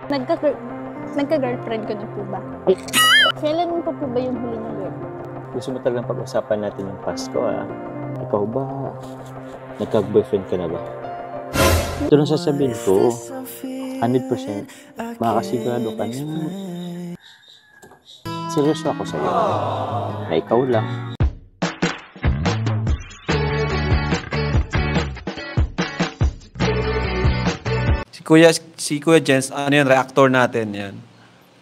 Nagka- Nagka-girlfriend ka na po ba? Kailan pa po ba yung huli ng girlfriend? Gusto mo talagang pag-usapan natin yung Pasko, ah. Ikaw ba, nagka-boyfriend ka na ba? Ito lang sasabihin ko, 100%, makakasigurado ka na seryoso ako sa'yo, na ikaw lang. Si Kuya Jens, ano yan, reactor natin yan.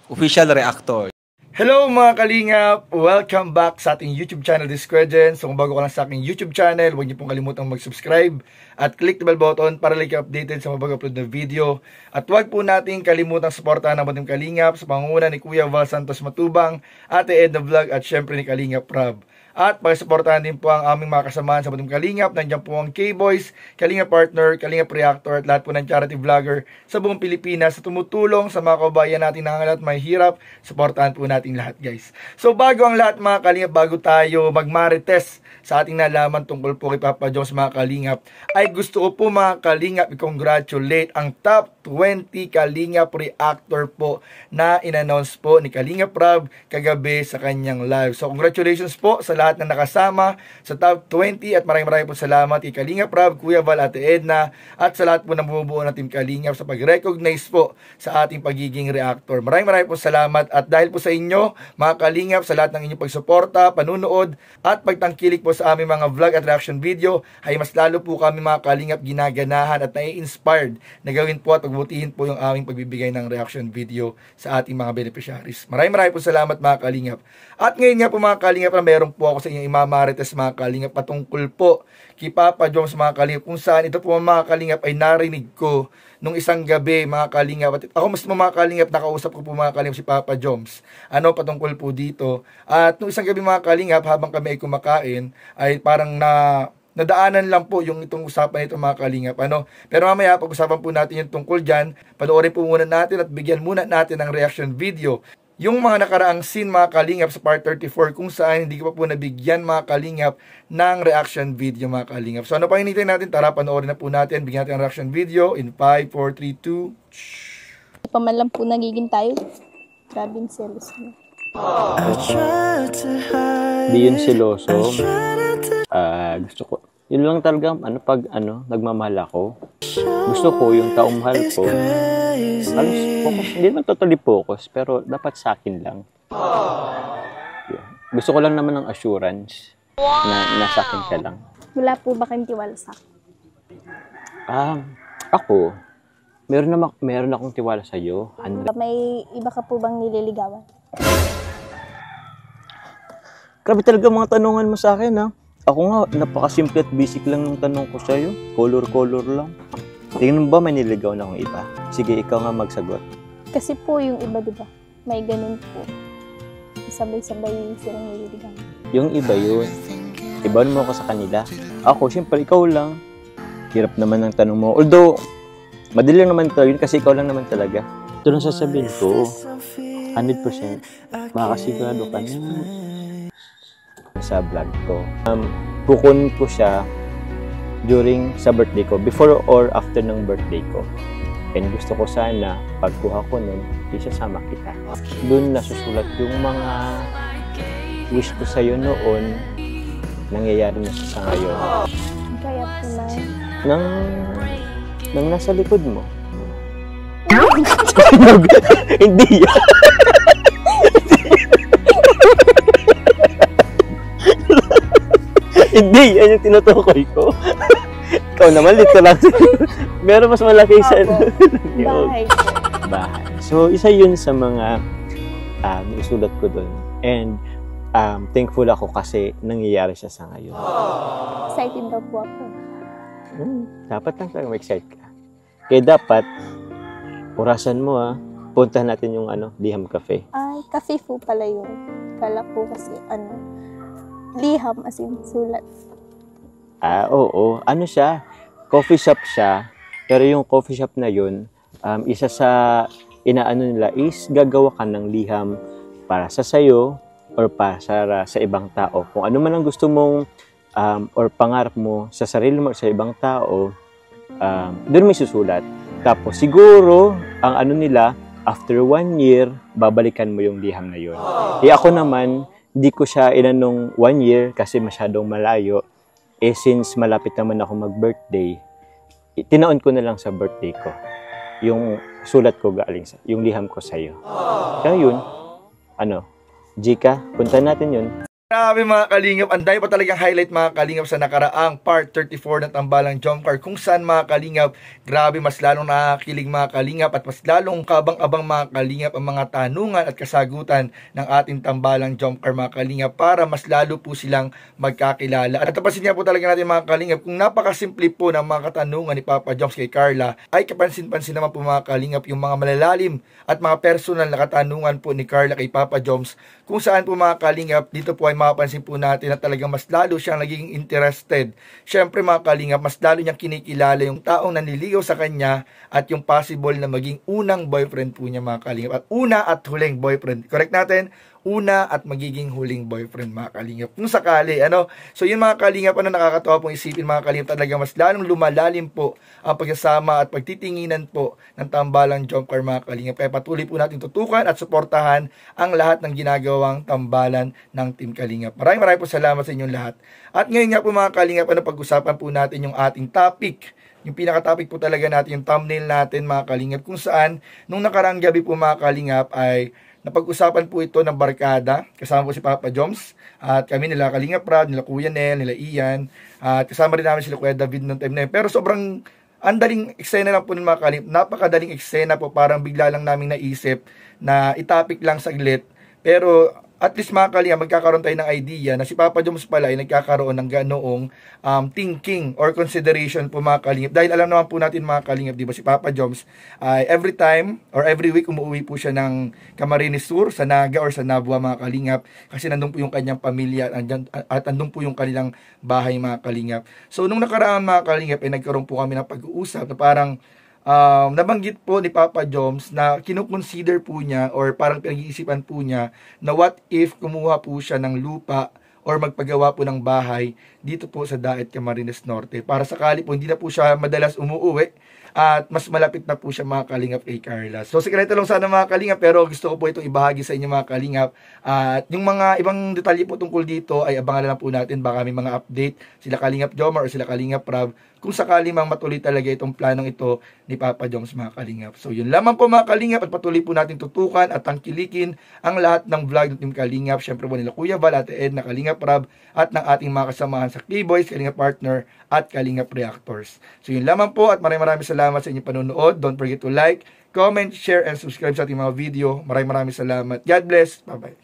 Official reactor. Hello mga kalingap! Welcome back sa ating YouTube channel, This is Kuya Jens. So kung bago ka lang sa aking YouTube channel, huwag niyo pong kalimutang mag-subscribe at click the bell button para like updated sa mga bago-upload na video. At huwag po natin kalimutang suportahan ang ating kalingap sa pangunguna ni Kuya Val Santos Matubang, Ate Edna Vlog at syempre ni Kalingap Rob. At pakisuportahan din po ang aming mga kasamahan sa Batong Kalingap. Nandiyan po ang K-Boys, Kalingap Partner, Kalingap Reactor at lahat po ng charity vlogger sa buong Pilipinas sa tumutulong sa mga kababayan natin na lahat may hirap. Suportahan po natin lahat, guys. So bago ang lahat mga Kalingap, bago tayo magmarites sa ating nalaman tungkol po kay Papa Jones mga Kalingap, ay gusto ko po mga Kalingap i-congratulate ang top 20 Kalingap Reactor po na in-announce po ni Kalingap Rob kagabi sa kanyang live. So congratulations po sa lahat na nakasama sa top 20 at maraming po salamat kay Kalingap Rob, Kuya Val, Ate Edna at sa lahat po ng bumubuo ng Team Kalingap sa pag-recognize po sa ating pagiging reactor. Maraming po salamat at dahil po sa inyo mga Kalingap, sa lahat ng inyong pagsuporta, panunood at pagtangkilik po sa aming mga vlog at reaction video, ay mas lalo po kami mga Kalingap ginaganahan at nai-inspired na gawin po at pagbutihin po yung aming pagbibigay ng reaction video sa ating mga beneficiaries. Maraming po salamat mga Kalingap. At ngayon nga po mga Kalingap, na meron po ako sa inyong imamarites mga Kalingap patungkol po kay Papa Jones mga Kalingap, kung saan ito po mga Kalingap ay narinig ko nung isang gabi mga Kalingap. At ako mas mga Kalingap, nakausap ko po mga Kalingap si Papa Jones patungkol po dito. At nung isang gabi mga Kalingap, habang kami ay kumakain, ay parang nadaanan lang po yung itong usapan nito mga Kalingap. Pero mamaya pag-usapan po natin yung tungkol dyan. Panoorin po muna natin at bigyan muna natin ng reaction video yung mga nakaraang scene mga Kalingap sa part 34, kung saan hindi ko pa po nabigyan mga Kalingap ng reaction video mga Kalingap. So ano pa hinintay natin? Tara, panoorin na po natin. Bigyan natin ang reaction video in 5, 4, 3, 2. Paman lang po nagiging tayo. Grabe yung selos mo. Di yun siloso. Gusto ko, yun lang talaga, pag nagmamahal ako. Gusto ko yung taong mahal ko. Focus, hindi naman totally focus, pero dapat sa akin lang. Yeah. Gusto ko lang naman ng assurance na nasa akin ka lang. Wala po ba kayong tiwala sa akin? Ako, meron akong tiwala sa iyo. May iba ka po bang nililigawan? Grabe talaga mga tanungan mo sa akin, ha? Ako nga, napakasimple at basic lang ng tanong ko sa'yo. Color lang. Tingnan mo ba may niligaw na akong iba? Sige, ikaw nga magsagot. Kasi po yung iba, diba? May ganun po. Sabay-sabay silang nililigawan. Yung iba yun. Iba mo ako sa kanila. Ako, siyempre, ikaw lang. Hirap naman ng tanong mo. Although, madali lang naman ito yun kasi ikaw lang naman talaga. Ito lang sasabihin ko, 100%, makakasigurado ka na sa vlog ko. Kukunin ko siya sa birthday ko, before or after ng birthday ko. And gusto ko sana, pagkuha ko nun, isasama kita. Doon nasusulat yung mga wish ko sa'yo noon, nangyayari na sa ngayon. Kaya po na. Nang nasa likod mo. Hindi yan. Hindi, yan yung tinutukoy ko. Ikaw naman, literal. Meron mas malaki sa bahay. So, isa yun sa mga isulat ko doon. And thankful ako kasi nangyayari siya sa ngayon. Excited daw po ako. Dapat lang talaga ma-excite ka. Kaya dapat, orasan mo puntahan natin yung Liham Cafe. Ay, cafe po pala yun. Kala po kasi liham as in sulat. Oo. Ano siya? Coffee shop siya. Pero yung coffee shop na yun, isa sa inaano nila is gagawa ka ng liham para sa sayo or para sa ibang tao. Kung ano man ang gusto mong or pangarap mo sa sarili mo or sa ibang tao, doon may susulat. Tapos siguro, ang nila, after 1 year, babalikan mo yung liham na yun. Ako naman, hindi ko siya inanong 1 year kasi masyadong malayo. Since malapit naman ako mag-birthday, tinaon ko na lang sa birthday ko. Yung sulat ko galing sa, yung liham ko sa'yo. Kaya yun, Jika, punta natin yun. Grabe mga kalingap, ang dami pa talagang highlight mga kalingap sa nakaraang part 34 ng Tambalang Jomcar, kung saan mga kalingap, grabe mas lalong nakakilig mga kalingap at mas lalong kabang-abang mga kalingap ang mga tanungan at kasagutan ng ating Tambalang Jomcar mga kalingap para mas lalo po silang magkakilala. At napapansin niya po talaga natin mga kalingap kung napakasimple po ng mga katanungan ni Papa Joms kay Carla, ay kapansin-pansin naman po mga kalingap yung mga malalalim at mga personal na katanungan po ni Carla kay Papa Joms, kung saan po mga kalingap, dito po ay mapapansin po natin na talagang mas lalo siyang naging interested. Siyempre mga kalingap, mas lalo niyang kinikilala yung taong naniligaw sa kanya at yung possible na maging unang boyfriend po niya mga kalingap. At una at huling boyfriend. Correct natin? Una at magiging huling boyfriend mga kalingap. Kung sakali, So yun mga kalingap, nakakatawa pong isipin mga kalingap, talaga mas lalong lumalalim po ang pagsasama at pagtitinginan po ng Tambalang Jomcar mga kalingap. Kaya patuloy po natin tutukan at suportahan ang lahat ng ginagawang tambalan ng Team Kalingap. Maraming po salamat sa inyong lahat. At ngayon nga po mga kalingap, pag-usapan po natin yung ating topic. Yung pinaka-topic po talaga natin, yung thumbnail natin mga kalingap, kung saan nung nakaraang gabi po mga kalingap ay napag-usapan po ito ng barkada, kasama po si Papa Joms, at kami nila Kalingap Rab, nila Kuya Nel, nila Ian, at kasama rin namin sila Kuya David noong time na yun. Pero sobrang andaling eksena lang po ng mga Kalingap, napakadaling eksena po, parang bigla lang namin naisip na itapik lang saglit, pero at least mga kalingap, magkakaroon tayo ng idea na si Papa Joms pala ay nagkakaroon ng ganoong thinking or consideration po mga kalingap. Dahil alam naman po natin mga kalingap, di ba, si Papa Joms ay every time or every week umuwi po siya ng Camarines Sur, sa Naga or sa Nabua mga kalingap, kasi nandun po yung kanyang pamilya at nandun po yung kanilang bahay mga kalingap. So nung nakaraan mga kalingap ay nagkaroon po kami ng pag-uusap na parang nabanggit po ni Papa Joms na kinukonsider po niya or parang pinag-iisipan po niya na what if kumuha po siya ng lupa or magpagawa po ng bahay dito po sa Daet Camarines Norte para sakali po hindi na po siya madalas umuuwi at mas malapit na po siya mga kalingap kay Carla. So sikreto lang sana mga kalingap, pero gusto ko po itong ibahagi sa inyo mga kalingap. At yung mga ibang detalye po tungkol dito ay abangan na lang po natin, baka may mga update sila Kalingap Jomar or sila Kalingap Rab kung sakali mang matuloy talaga itong planong ito ni Papa Joms mga kalingap. So yun lamang po mga kalingap, at patuloy po natin tutukan at tangkilikin ang lahat ng vlog ng Team Kalingap. Syempre po nila Kuya Val, Ate Ed, na Kalingap Rab at ng ating mga kasamahan sa K-Boys, Kalingap Partner at Kalingap Reactors. So yun lamang po, at maraming salamat sa inyong panonood. Don't forget to like, comment, share, and subscribe sa ating mga video. Maraming salamat. God bless. Bye-bye.